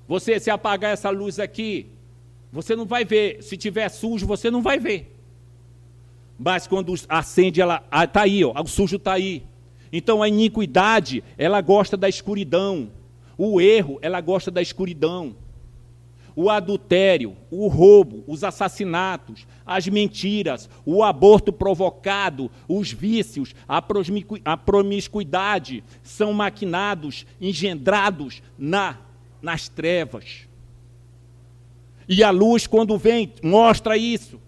Você, se apagar essa luz aqui, você não vai ver. Se tiver sujo, você não vai ver. Mas quando acende, ela está aí, ó, o sujo está aí. Então a iniquidade, ela gosta da escuridão. O erro, ela gosta da escuridão. O adultério, o roubo, os assassinatos, as mentiras, o aborto provocado, os vícios, a promiscuidade são maquinados, engendrados nas trevas. E a luz, quando vem, mostra isso.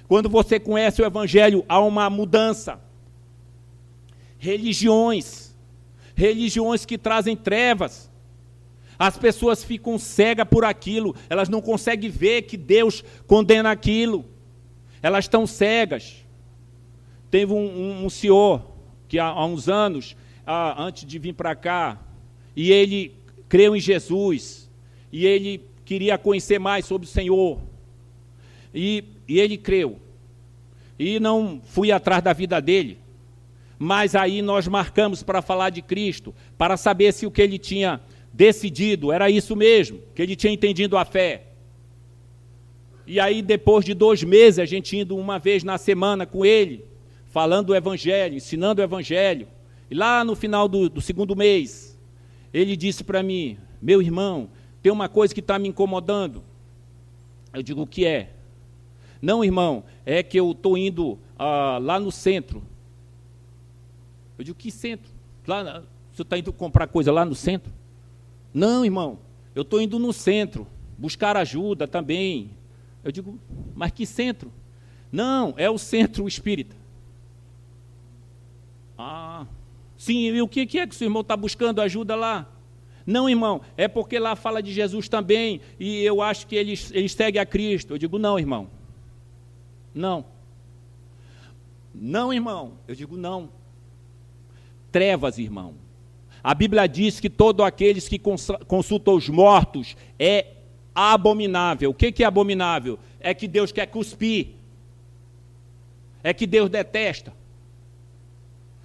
Quando você conhece o Evangelho, há uma mudança. Religiões que trazem trevas. As pessoas ficam cegas por aquilo, elas não conseguem ver que Deus condena aquilo. Elas estão cegas. Teve um senhor que há uns anos, antes de vir para cá, e ele creu em Jesus, e ele queria conhecer mais sobre o Senhor. E ele creu. E não fui atrás da vida dele. Mas aí nós marcamos para falar de Cristo, para saber se o que ele tinha decidido era isso mesmo, que ele tinha entendido a fé. E aí, depois de 2 meses, a gente indo uma vez na semana com ele, falando o Evangelho, ensinando o Evangelho. E lá no final do 2º mês, ele disse para mim: meu irmão, tem uma coisa que está me incomodando. Eu digo: o que é? Não, irmão, é que eu estou indo lá no centro. Eu digo: que centro? Você está indo comprar coisa lá no centro? Não, irmão, eu estou indo no centro, buscar ajuda também. Eu digo: mas que centro? Não, é o centro espírita. Sim, e o que é que o seu irmão está buscando ajuda lá? Não, irmão, é porque lá fala de Jesus também, e eu acho que eles seguem a Cristo. Eu digo: não, irmão. Não. Não, irmão. Eu digo: não. Trevas, irmão. A Bíblia diz que todos aqueles que consultam os mortos é abominável. O que é abominável? É que Deus quer cuspir. É que Deus detesta.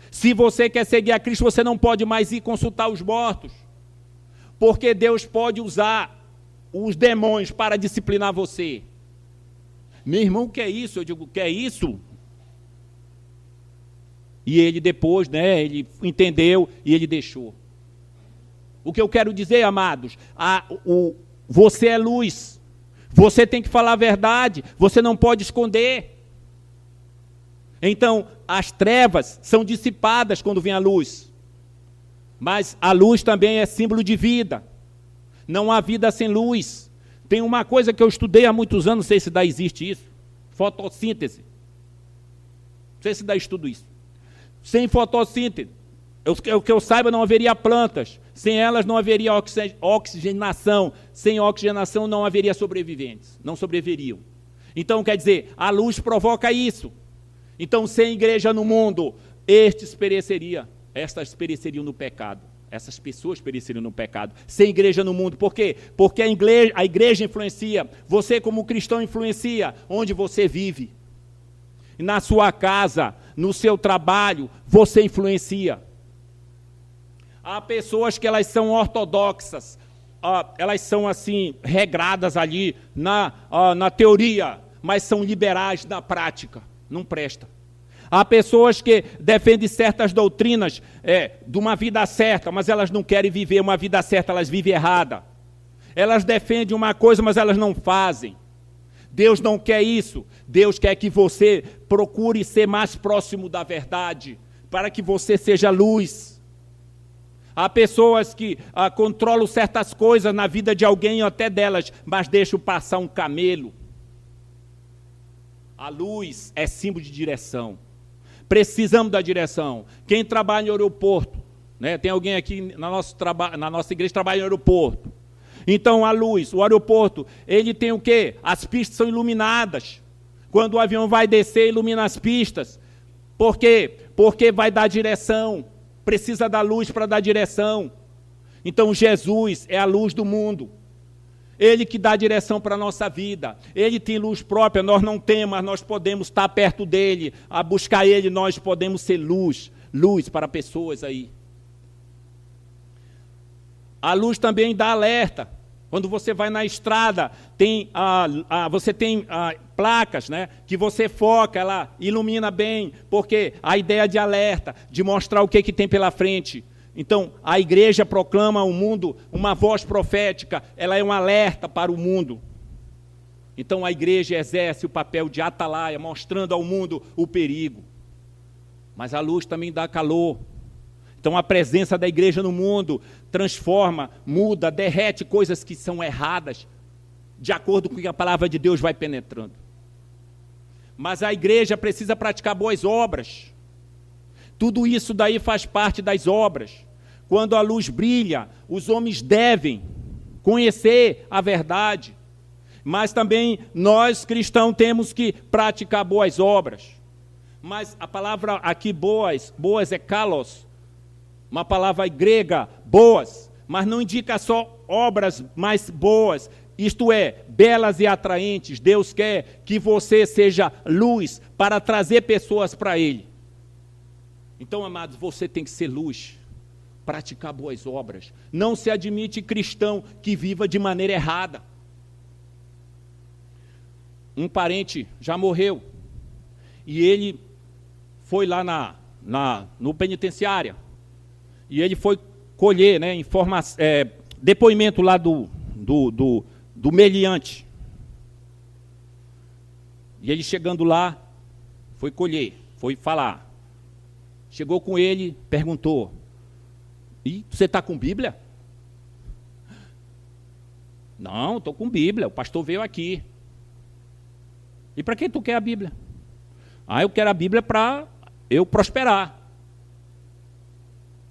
Se você quer seguir a Cristo, você não pode mais ir consultar os mortos. Porque Deus pode usar os demônios para disciplinar você. Meu irmão, o que é isso? Eu digo: o que é isso? E ele depois, ele entendeu e ele deixou. O que eu quero dizer, amados, você é luz. Você tem que falar a verdade, você não pode esconder. Então, as trevas são dissipadas quando vem a luz. Mas a luz também é símbolo de vida. Não há vida sem luz. Tem uma coisa que eu estudei há muitos anos, não sei se existe isso. Fotossíntese. Não sei se estudo isso. Sem fotossíntese, o que eu saiba, não haveria plantas. Sem elas não haveria oxigenação. Sem oxigenação não haveria sobreviventes. Não sobreviveriam. Então, quer dizer, a luz provoca isso. Então, sem igreja no mundo, estas pereceriam no pecado. Essas pessoas pereceriam no pecado. Sem igreja no mundo. Por quê? Porque a igreja influencia. Você, como cristão, influencia onde você vive. Na sua casa, no seu trabalho, você influencia. Há pessoas que elas são ortodoxas, elas são assim, regradas ali na teoria, mas são liberais na prática, não presta. Há pessoas que defendem certas doutrinas de uma vida certa, mas elas não querem viver uma vida certa, elas vivem errada. Elas defendem uma coisa, mas elas não fazem. Deus não quer isso. Deus quer que você procure ser mais próximo da verdade, para que você seja luz. Há pessoas que controlam certas coisas na vida de alguém ou até delas, mas deixam passar um camelo. A luz é símbolo de direção. Precisamos da direção. Quem trabalha em aeroporto, tem alguém aqui na nossa igreja que trabalha em aeroporto. Então, a luz, o aeroporto, ele tem o quê? As pistas são iluminadas. Quando o avião vai descer, ilumina as pistas. Por quê? Porque vai dar direção. Precisa da luz para dar direção. Então, Jesus é a luz do mundo. Ele que dá direção para a nossa vida. Ele tem luz própria, nós não temos, mas nós podemos estar perto dele. A buscar ele, nós podemos ser luz. Luz para pessoas aí. A luz também dá alerta. Quando você vai na estrada, você tem placas, né, que você foca, ela ilumina bem, porque a ideia de alerta, de mostrar o que tem pela frente. Então, a igreja proclama ao mundo uma voz profética, ela é um alerta para o mundo. Então, a igreja exerce o papel de atalaia, mostrando ao mundo o perigo. Mas a luz também dá calor. Então, a presença da igreja no mundo transforma, muda, derrete coisas que são erradas, de acordo com o que a palavra de Deus vai penetrando. Mas a igreja precisa praticar boas obras. Tudo isso daí faz parte das obras. Quando a luz brilha, os homens devem conhecer a verdade. Mas também nós, cristãos, temos que praticar boas obras. Mas a palavra aqui boas é kalos, uma palavra grega, boas, mas não indica só obras mais boas, isto é, belas e atraentes. Deus quer que você seja luz para trazer pessoas para Ele. Então, amados, você tem que ser luz, praticar boas obras. Não se admite cristão que viva de maneira errada. Um parente já morreu, e ele foi lá no penitenciária, e ele foi colher, né, depoimento lá do meliante. E ele chegando lá, foi colher, foi falar. Chegou com ele, perguntou, e você está com Bíblia? Não, estou com Bíblia, o pastor veio aqui. E para que tu quer a Bíblia? Eu quero a Bíblia para eu prosperar.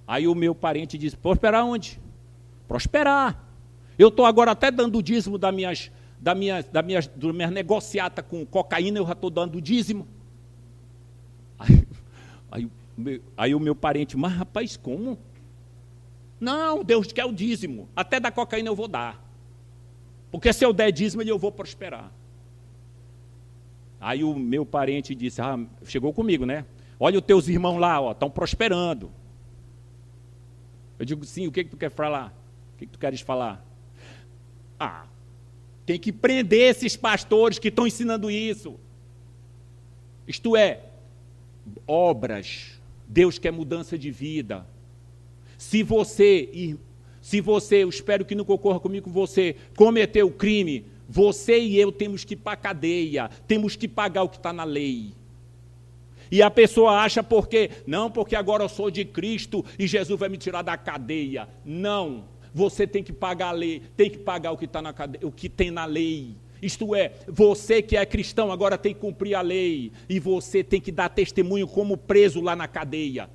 Aí o meu parente disse, prosperar onde? Prosperar. Eu estou agora até dando o dízimo das minhas negociatas com cocaína, eu já estou dando o dízimo. Aí o meu parente, mas rapaz, como? Não, Deus quer o dízimo, até da cocaína eu vou dar. Porque se eu der dízimo, eu vou prosperar. Aí o meu parente disse, chegou comigo, né? Olha os teus irmãos lá, estão prosperando. Eu digo, sim, o que tu quer falar? O que tu queres falar? Tem que prender esses pastores que estão ensinando isso. Isto é, obras. Deus quer mudança de vida. Se você, eu espero que não concorra comigo, você cometeu crime, você e eu temos que ir para a cadeia, temos que pagar o que está na lei. E a pessoa acha porque agora eu sou de Cristo e Jesus vai me tirar da cadeia. Não, você tem que pagar a lei, tem que pagar o que está na cadeia, o que tem na lei. Isto é, você que é cristão agora tem que cumprir a lei e você tem que dar testemunho como preso lá na cadeia.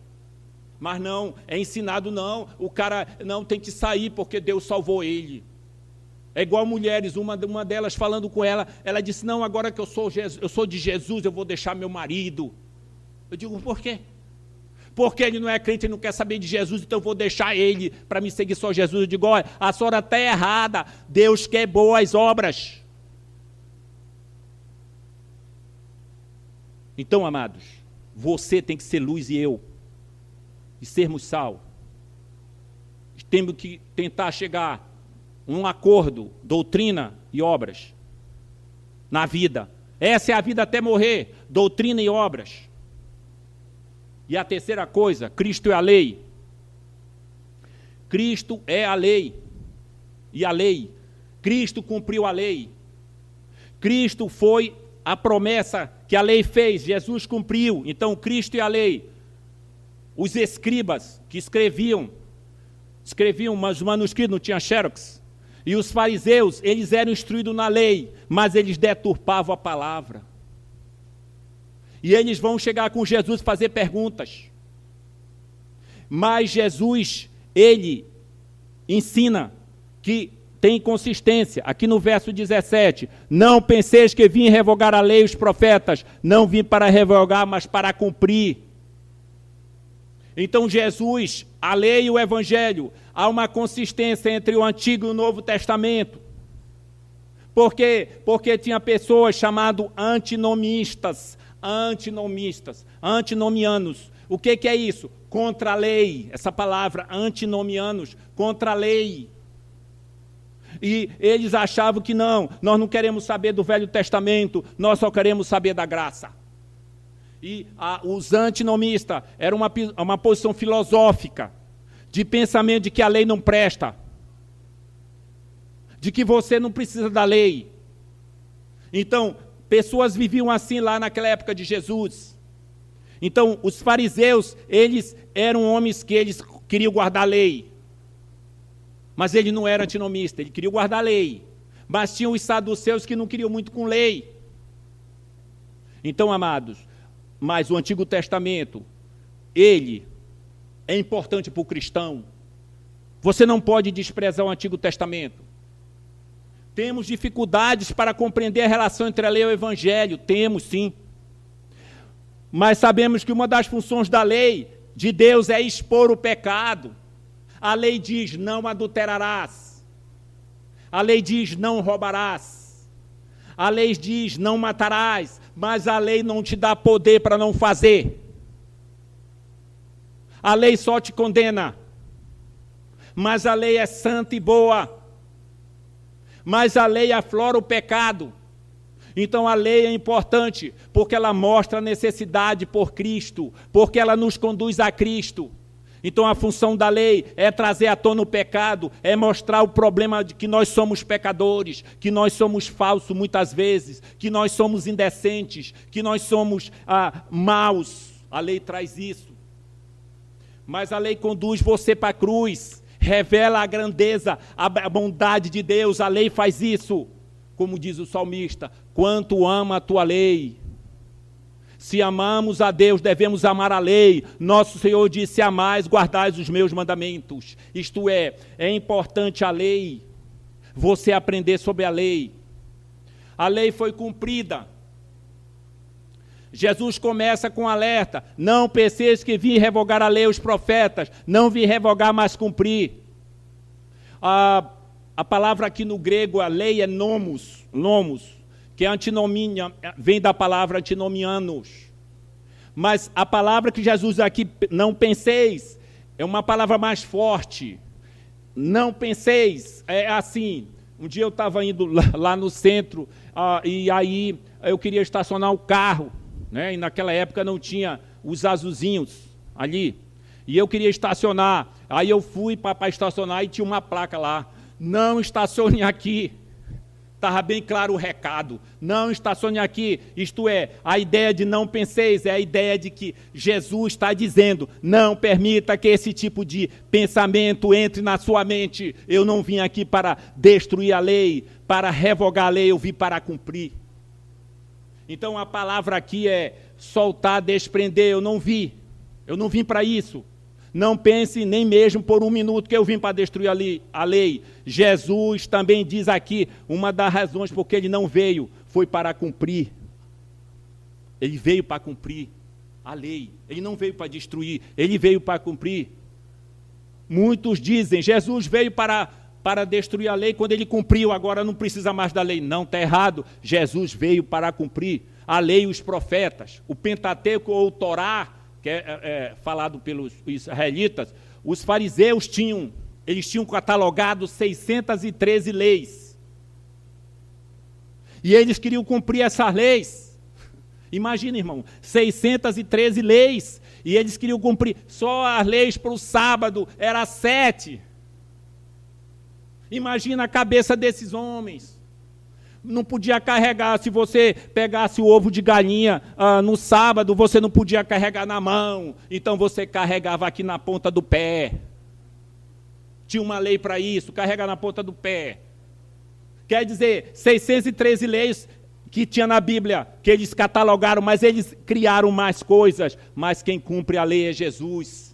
Mas não, é ensinado não, o cara não tem que sair porque Deus salvou ele. É igual mulheres, uma delas falando com ela disse, não, agora que eu sou de Jesus, eu vou deixar meu marido. Eu digo, por quê? Porque ele não é crente, ele não quer saber de Jesus, então eu vou deixar ele para me seguir só Jesus. Eu digo, olha, a senhora está errada, Deus quer boas obras. Então, amados, você tem que ser luz e eu, e sermos sal. Temos que tentar chegar a um acordo, doutrina e obras, na vida. Essa é a vida até morrer, doutrina e obras. E a terceira coisa, Cristo é a lei. Cristo é a lei. E a lei, Cristo cumpriu a lei. Cristo foi a promessa que a lei fez, Jesus cumpriu. Então Cristo é a lei. Os escribas que escreviam, mas os manuscritos não tinham xerox. E os fariseus, eles eram instruídos na lei, mas eles deturpavam a palavra. E eles vão chegar com Jesus e fazer perguntas. Mas Jesus, ele ensina que tem consistência. Aqui no verso 17, não penseis que vim revogar a lei e os profetas, não vim para revogar, mas para cumprir. Então Jesus, a lei e o evangelho, há uma consistência entre o Antigo e o Novo Testamento. Por quê? Porque tinha pessoas chamadas antinomianos. O que é isso? Contra a lei. Essa palavra, antinomianos, contra a lei. E eles achavam que não, nós não queremos saber do Velho Testamento, nós só queremos saber da graça. E os antinomistas eram uma posição filosófica, de pensamento de que a lei não presta, de que você não precisa da lei. Então, pessoas viviam assim lá naquela época de Jesus. Então, os fariseus, eles eram homens que eles queriam guardar a lei. Mas ele não era antinomista, ele queria guardar a lei. Mas tinha os saduceus que não queriam muito com lei. Então, amados, mas o Antigo Testamento, ele é importante para o cristão. Você não pode desprezar o Antigo Testamento. Temos dificuldades para compreender a relação entre a lei e o Evangelho. Temos, sim. Mas sabemos que uma das funções da lei de Deus é expor o pecado. A lei diz, não adulterarás. A lei diz, não roubarás. A lei diz, não matarás. Mas a lei não te dá poder para não fazer. A lei só te condena. Mas a lei é santa e boa. Mas a lei aflora o pecado. Então a lei é importante, porque ela mostra a necessidade por Cristo, porque ela nos conduz a Cristo. Então a função da lei é trazer à tona o pecado, é mostrar o problema de que nós somos pecadores, que nós somos falsos muitas vezes, que nós somos indecentes, que nós somos maus. A lei traz isso. Mas a lei conduz você para a cruz, revela a grandeza, a bondade de Deus. A lei faz isso, como diz o salmista, quanto ama a tua lei. Se amamos a Deus, devemos amar a lei. Nosso Senhor disse, amais, guardais os meus mandamentos. Isto é importante a lei, você aprender sobre a lei. A lei foi cumprida. Jesus começa com um alerta, não penseis que vim revogar a lei e os profetas, não vim revogar, mas cumprir. A palavra aqui no grego, a lei é nomos, que é antinomia, vem da palavra antinomianos. Mas a palavra que Jesus aqui, não penseis, é uma palavra mais forte. Não penseis, é assim. Um dia eu estava indo lá no centro, e aí eu queria estacionar o carro, né? E naquela época não tinha os azulzinhos ali. E eu queria estacionar. Aí eu fui para estacionar e tinha uma placa lá. Não estacione aqui. Estava bem claro o recado. Não estacione aqui. Isto é, a ideia de não penseis é a ideia de que Jesus está dizendo, não permita que esse tipo de pensamento entre na sua mente. Eu não vim aqui para destruir a lei, para revogar a lei, eu vim para cumprir. Então a palavra aqui é soltar, desprender. Eu não vim para isso. Não pense nem mesmo por um minuto que eu vim para destruir a lei. Jesus também diz aqui, uma das razões porque ele não veio, foi para cumprir. Ele veio para cumprir a lei. Ele não veio para destruir, ele veio para cumprir. Muitos dizem, Jesus veio para destruir a lei quando ele cumpriu, agora não precisa mais da lei. Não, está errado. Jesus veio para cumprir a lei e os profetas. O Pentateuco ou o Torá, que é falado pelos israelitas, os fariseus tinham catalogado 613 leis. E eles queriam cumprir essas leis. Imagina, irmão, 613 leis. E eles queriam cumprir. Só as leis para o sábado era 7. Imagina a cabeça desses homens. Não podia carregar, se você pegasse o ovo de galinha no sábado, você não podia carregar na mão, então você carregava aqui na ponta do pé. Tinha uma lei para isso, carregar na ponta do pé. Quer dizer, 613 leis que tinha na Bíblia, que eles catalogaram, mas eles criaram mais coisas, mas quem cumpre a lei é Jesus.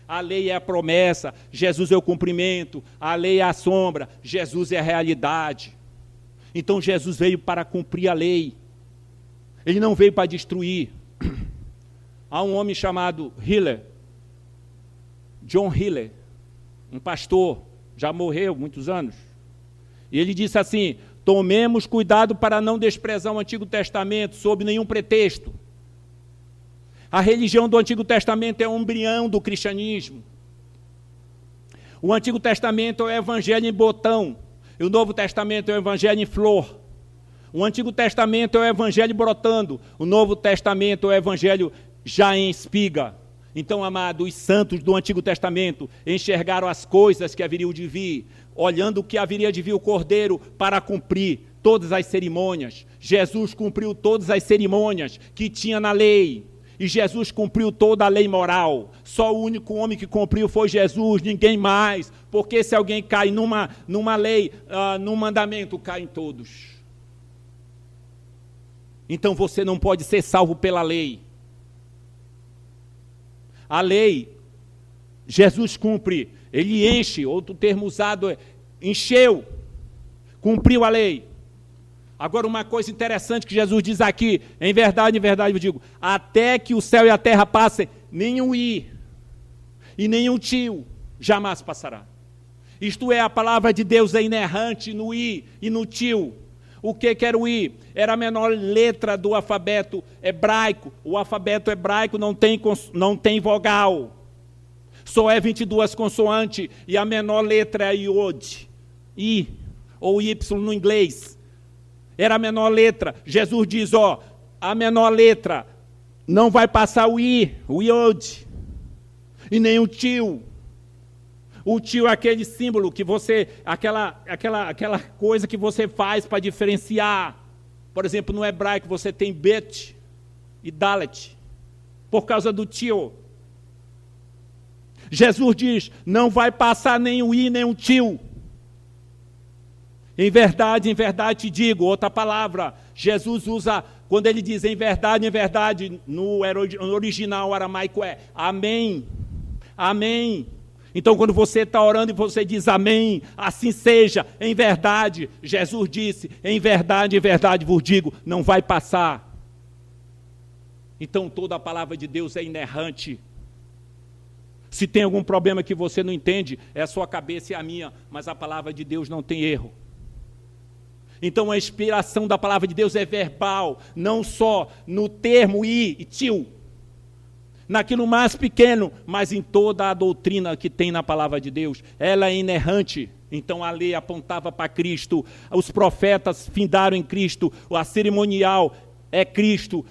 A lei é a promessa, Jesus é o cumprimento, a lei é a sombra, Jesus é a realidade. Então Jesus veio para cumprir a lei. Ele não veio para destruir. Há um homem chamado Hiller, John Hiller, um pastor, já morreu muitos anos. E ele disse assim, tomemos cuidado para não desprezar o Antigo Testamento sob nenhum pretexto. A religião do Antigo Testamento é o embrião do cristianismo. O Antigo Testamento é o evangelho em botão. O Novo Testamento é o Evangelho em flor. O Antigo Testamento é o Evangelho brotando. O Novo Testamento é o Evangelho já em espiga. Então, amado, os santos do Antigo Testamento enxergaram as coisas que haveriam de vir, olhando o que haveria de vir o Cordeiro para cumprir todas as cerimônias. Jesus cumpriu todas as cerimônias que tinha na lei. E Jesus cumpriu toda a lei moral. Só o único homem que cumpriu foi Jesus, ninguém mais. Porque se alguém cai numa lei, num mandamento, caem todos. Então você não pode ser salvo pela lei. A lei, Jesus cumpre, ele enche, outro termo usado é encheu, cumpriu a lei. Agora uma coisa interessante que Jesus diz aqui, em verdade eu digo, até que o céu e a terra passem, nenhum i e nenhum tio jamais passará. Isto é, a palavra de Deus é inerrante no i e no tio. O que era o i? Era a menor letra do alfabeto hebraico. O alfabeto hebraico não tem vogal. Só é 22 consoantes e a menor letra é a iod. I ou y no inglês. Era a menor letra. Jesus diz, a menor letra não vai passar o i, o iod. E nem o tio. O tio é aquele símbolo que você, aquela coisa que você faz para diferenciar. Por exemplo, no hebraico você tem bet e dalet, por causa do tio. Jesus diz, não vai passar nem o i, nem o tio. Em verdade te digo, outra palavra, Jesus usa, quando ele diz em verdade, no original aramaico é amém, amém. Então, quando você está orando e você diz amém, assim seja, em verdade, Jesus disse, em verdade vos digo, não vai passar. Então, toda a palavra de Deus é inerrante. Se tem algum problema que você não entende, é a sua cabeça e a minha, mas a palavra de Deus não tem erro. Então, a inspiração da palavra de Deus é verbal, não só no termo i e tio, naquilo mais pequeno, mas em toda a doutrina que tem na palavra de Deus. Ela é inerrante. Então a lei apontava para Cristo, os profetas findaram em Cristo, a cerimonial é Cristo,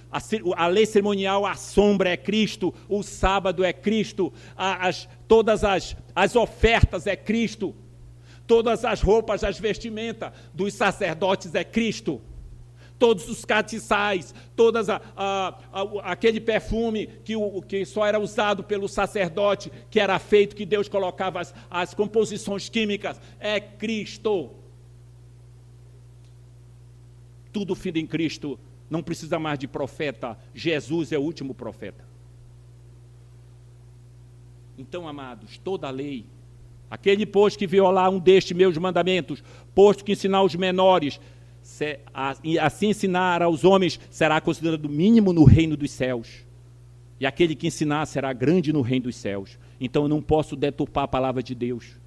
a lei cerimonial, a sombra é Cristo, o sábado é Cristo, todas as ofertas é Cristo, todas as roupas, as vestimentas dos sacerdotes é Cristo. Todos os castiçais, aquele perfume que só era usado pelo sacerdote, que era feito, que Deus colocava as composições químicas, é Cristo. Tudo finda em Cristo, não precisa mais de profeta, Jesus é o último profeta. Então, amados, toda a lei, aquele posto que violar um destes meus mandamentos, posto que ensinar os menores, assim ensinar aos homens, será considerado mínimo no reino dos céus. E aquele que ensinar será grande no reino dos céus. Então eu não posso deturpar a palavra de Deus.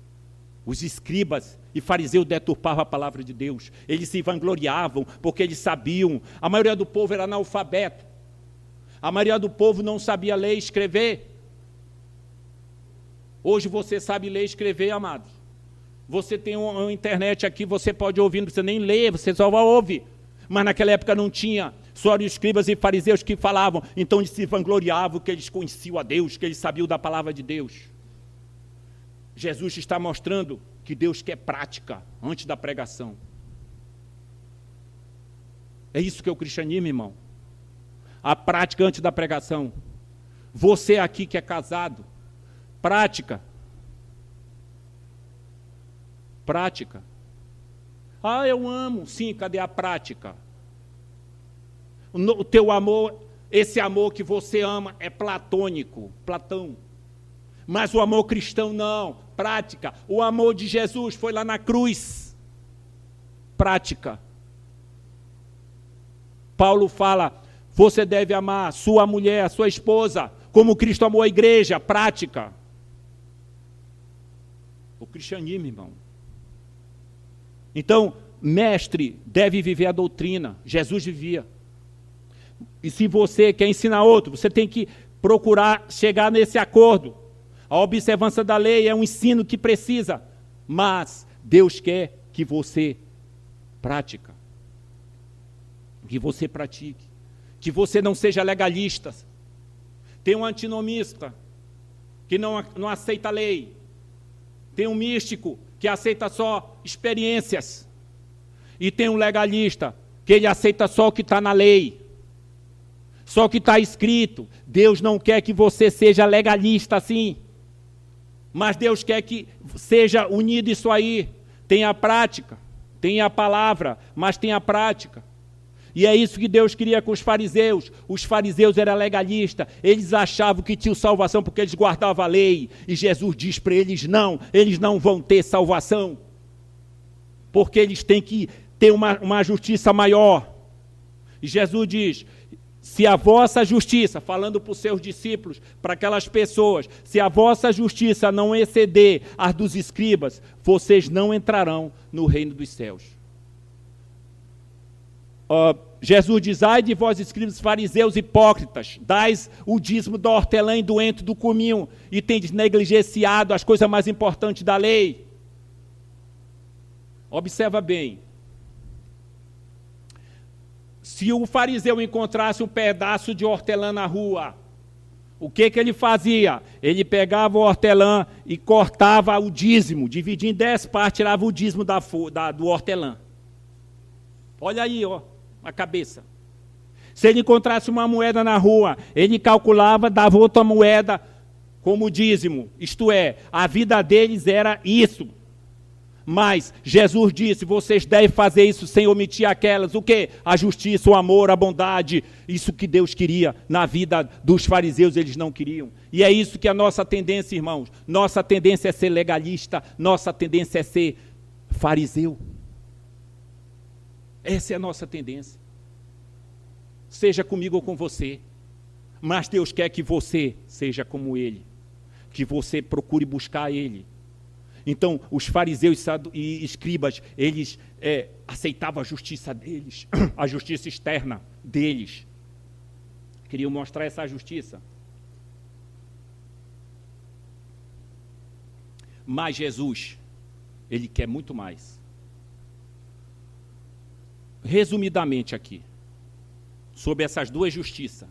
Os escribas e fariseus deturpavam a palavra de Deus. Eles se vangloriavam porque eles sabiam. A maioria do povo era analfabeto. A maioria do povo não sabia ler e escrever. Hoje você sabe ler e escrever, amados. Você tem uma internet aqui, você pode ouvir, não precisa nem ler, você só vai ouvir. Mas naquela época não tinha, só eram os escribas e fariseus que falavam, então eles se vangloriavam que eles conheciam a Deus, que eles sabiam da palavra de Deus. Jesus está mostrando que Deus quer prática antes da pregação. É isso que é o cristianismo, irmão. A prática antes da pregação. Você aqui que é casado, prática. Prática. Eu amo. Sim, cadê a prática? O teu amor, esse amor que você ama é platônico, Platão. Mas o amor cristão não, prática. O amor de Jesus foi lá na cruz. Prática. Paulo fala, você deve amar sua mulher, sua esposa, como Cristo amou a igreja, prática. O cristianismo, irmão. Então, mestre deve viver a doutrina. Jesus vivia. E se você quer ensinar outro, você tem que procurar chegar nesse acordo. A observância da lei é um ensino que precisa, mas Deus quer que você pratique. Que você pratique. Que você não seja legalista. Tem um antinomista que não aceita a lei. Tem um místico que aceita só experiências. E tem um legalista que ele aceita só o que está na lei. Só o que está escrito. Deus não quer que você seja legalista assim. Mas Deus quer que seja unido isso aí. Tenha a prática, tenha a palavra, mas tenha a prática. E é isso que Deus queria com os fariseus. Os fariseus eram legalistas. Eles achavam que tinham salvação porque eles guardavam a lei. E Jesus diz para eles não vão ter salvação. Porque eles têm que ter uma justiça maior. E Jesus diz, se a vossa justiça, falando para os seus discípulos, para aquelas pessoas, se a vossa justiça não exceder as dos escribas, vocês não entrarão no reino dos céus. Jesus diz, ai de vós escribas, fariseus hipócritas, dais o dízimo da hortelã e do ento do cominho, e tendes negligenciado as coisas mais importantes da lei. Observa bem. Se o fariseu encontrasse um pedaço de hortelã na rua, o que ele fazia? Ele pegava o hortelã e cortava o dízimo, dividia em 10 partes, tirava o dízimo do hortelã. Olha aí, a cabeça. Se ele encontrasse uma moeda na rua, ele calculava, dava outra moeda como dízimo. Isto é, a vida deles era isso. Mas Jesus disse, vocês devem fazer isso sem omitir aquelas. O quê? A justiça, o amor, a bondade. Isso que Deus queria na vida dos fariseus, eles não queriam. E é isso que é a nossa tendência, irmãos. Nossa tendência é ser legalista. Nossa tendência é ser fariseu. Essa é a nossa tendência. Seja comigo ou com você. Mas Deus quer que você seja como Ele. Que você procure buscar Ele. Então, os fariseus e escribas, eles aceitavam a justiça deles, a justiça externa deles. Queriam mostrar essa justiça. Mas Jesus, Ele quer muito mais. Resumidamente aqui, sobre essas duas justiças.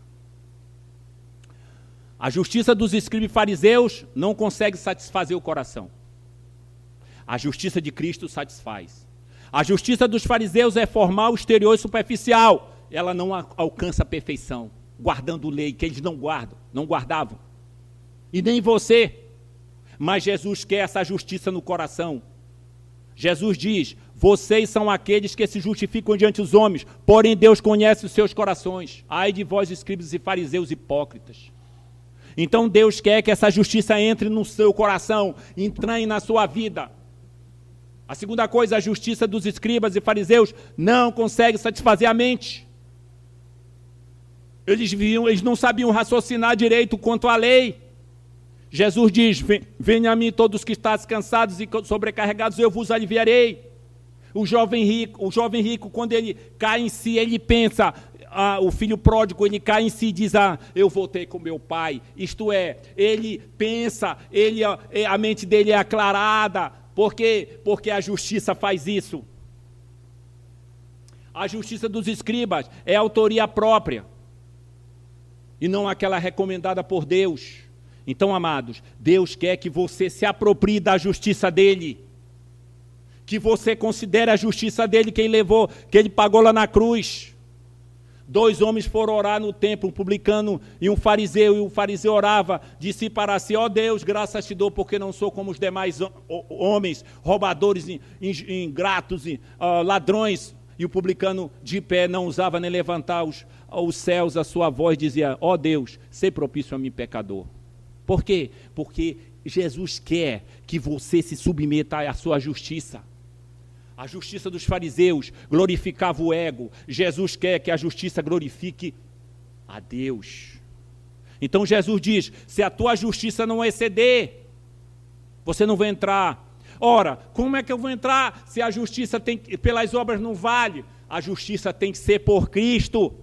A justiça dos escribas e fariseus não consegue satisfazer o coração. A justiça de Cristo satisfaz. A justiça dos fariseus é formal, exterior e superficial. Ela não alcança a perfeição, guardando lei, que eles não guardavam. E nem você. Mas Jesus quer essa justiça no coração. Jesus diz, vocês são aqueles que se justificam diante dos homens, porém Deus conhece os seus corações. Ai de vós, escribas e fariseus hipócritas. Então Deus quer que essa justiça entre no seu coração, entranhe na sua vida. A segunda coisa, a justiça dos escribas e fariseus não consegue satisfazer a mente. Eles não sabiam raciocinar direito quanto à lei. Jesus diz, venham a mim todos que estáis cansados e sobrecarregados, eu vos aliviarei. O jovem rico, quando ele cai em si, ele pensa, o filho pródigo, ele cai em si e diz, eu voltei com meu pai. Isto é, ele pensa, a mente dele é aclarada. Por quê? Porque a justiça faz isso. A justiça dos escribas é autoria própria. E não aquela recomendada por Deus. Então, amados, Deus quer que você se aproprie da justiça dele. Que você considere a justiça dele, que ele pagou lá na cruz. 2 homens foram orar no templo, um publicano e um fariseu, e o fariseu orava, disse para si, ó Deus, graças te dou, porque não sou como os demais homens, roubadores, ingratos, ladrões. E o publicano de pé não ousava nem levantar aos céus a sua voz, dizia, ó Deus, sê propício a mim, pecador. Por quê? Porque Jesus quer que você se submeta à sua justiça. A justiça dos fariseus glorificava o ego. Jesus quer que a justiça glorifique a Deus. Então Jesus diz, se a tua justiça não exceder, você não vai entrar. Ora, como é que eu vou entrar se a justiça pelas obras não vale? A justiça tem que ser por Cristo.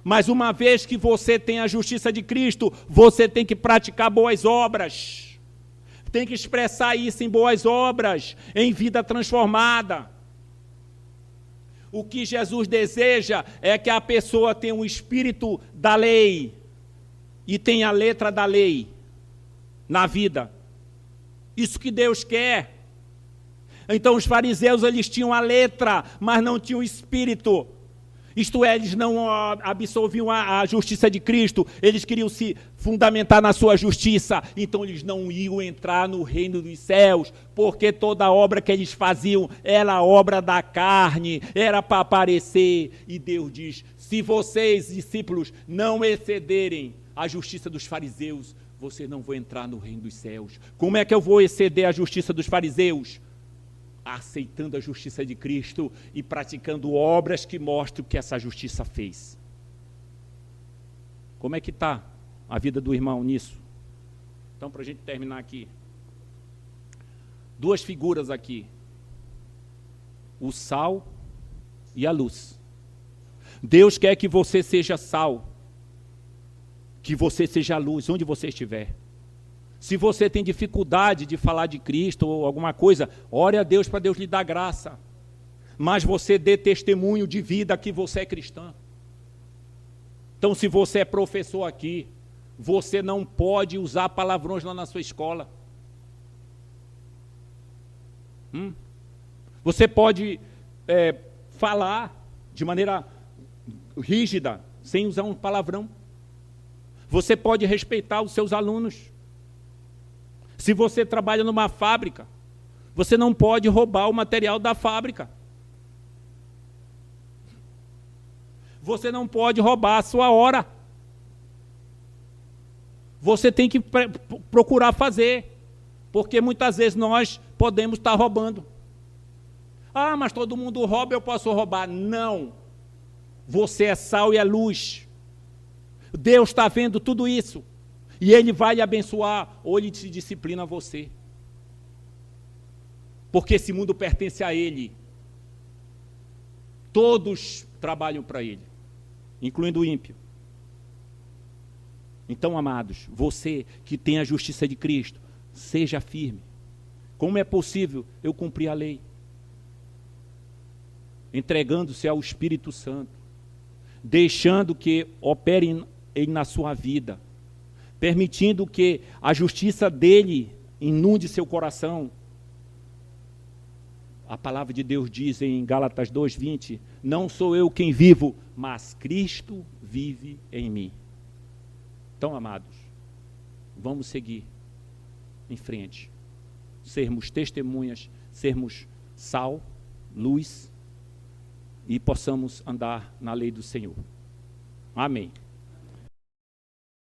Mas uma vez que você tem a justiça de Cristo, você tem que praticar boas obras. tem que expressar isso em boas obras, em vida transformada. O que Jesus deseja é que a pessoa tenha um espírito da lei e tenha a letra da lei na vida. Isso que Deus quer. Então os fariseus, eles tinham a letra, mas não tinham o espírito. Isto é, eles não absolviam a justiça de Cristo, eles queriam se fundamentar na sua justiça, então eles não iam entrar no reino dos céus, porque toda a obra que eles faziam era obra da carne, era para aparecer. E Deus diz, se vocês, discípulos, não excederem a justiça dos fariseus, vocês não vão entrar no reino dos céus. Como é que eu vou exceder a justiça dos fariseus? Aceitando a justiça de Cristo e praticando obras que mostram o que essa justiça fez. Como é que está a vida do irmão nisso? Então, para a gente terminar aqui, duas figuras aqui, o sal e a luz. Deus quer que você seja sal, que você seja luz, onde você estiver. Se você tem dificuldade de falar de Cristo ou alguma coisa, ore a Deus para Deus lhe dar graça. Mas você dê testemunho de vida que você é cristã. Então, se você é professor aqui, você não pode usar palavrões lá na sua escola. Você pode falar de maneira rígida, sem usar um palavrão. Você pode respeitar os seus alunos. Se você trabalha numa fábrica, você não pode roubar o material da fábrica. Você não pode roubar a sua hora. Você tem que procurar fazer, porque muitas vezes nós podemos estar roubando. Ah, mas todo mundo rouba, eu posso roubar. Não. Você é sal e é luz. Deus está vendo tudo isso. E Ele vai lhe abençoar, ou Ele te disciplina você. Porque esse mundo pertence a Ele. Todos trabalham para Ele, incluindo o ímpio. Então, amados, você que tem a justiça de Cristo, seja firme. Como é possível eu cumprir a lei? Entregando-se ao Espírito Santo, deixando que opere Ele na sua vida, permitindo que a justiça dele inunde seu coração. A palavra de Deus diz em Gálatas 2:20, não sou eu quem vivo, mas Cristo vive em mim. Então, amados, vamos seguir em frente, sermos testemunhas, sermos sal, luz, e possamos andar na lei do Senhor. Amém.